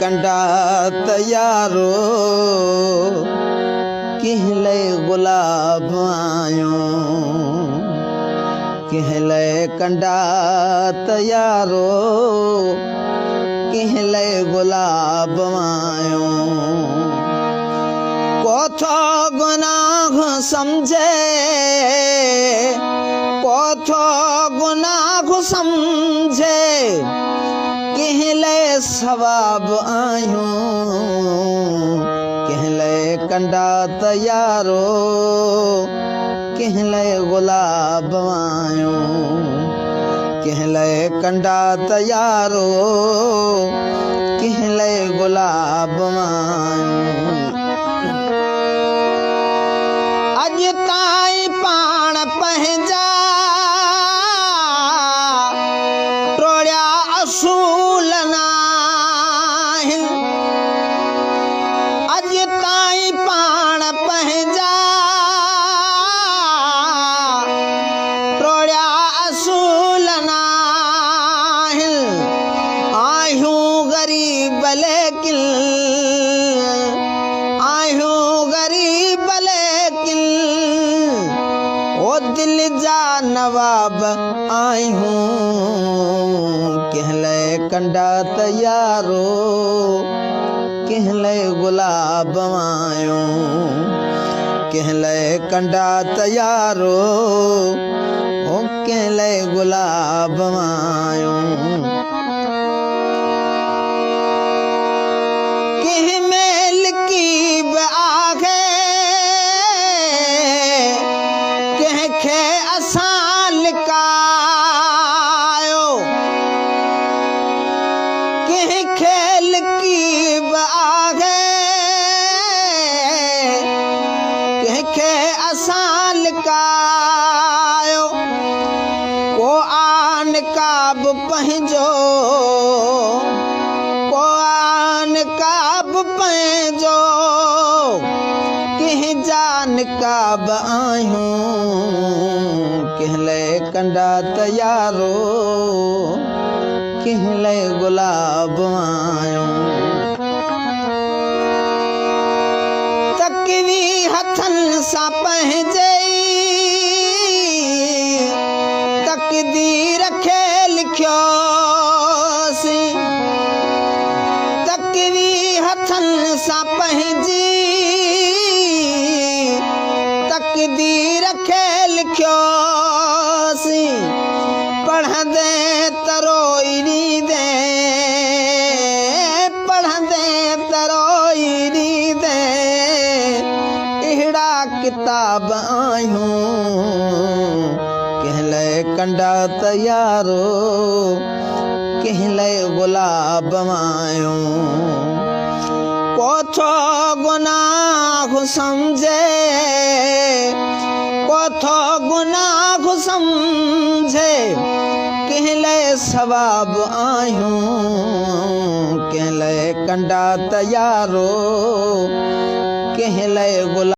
कंडा तयारो कहले गुलाब आयो कहले कंडा तयारो कहले गुलाब आयो कोथो गुनाह समझे कोथो गुनाह समझे कहले सवाब आयो कहले कंडा तयारो कहले गुलाब आयो कहले कंडा तयारो कहले गुलाब आयो अज ताई पाण पंहिंजा टोड़िया असूल नाहिन अज ताई पाण पंहिंजा टोड़िया असूल नाहिन आहियूं गरीब लेकिन आहियूं गरीब लेकिन ओ दिल जा नवाब आहियूं कहले कंडा तयारो कहले गुलाब आयो कहले कंडा तयारो ओ कहले गुलाब आयो कह मेल की आगे कह खे असां लिकायो कह खेल की आगे कह खे असां लिकायो को आन काब पंहिंजो को आन काब पंहिंजो कह जान काब आहियूं कहले कंडा तयारो कहले गुलाब आयो तकवी हथन सां पंहिंजे तकदीर खे लिखियोसी तकवी हथन सां पंहिंजी तकदीर खे लिखियोसी पढ़ंदे तरोई ॾींदे पढ़ंदे तरोई ॾींदे अहिड़ा किताब आहियूं कहले कंडा तयारो कहले गुलाब आयो कोथो गुनाह समझे कोथो गुनाह समझे कहले सवाब आहियूं कहले कंडा तयारो कहले गुलाब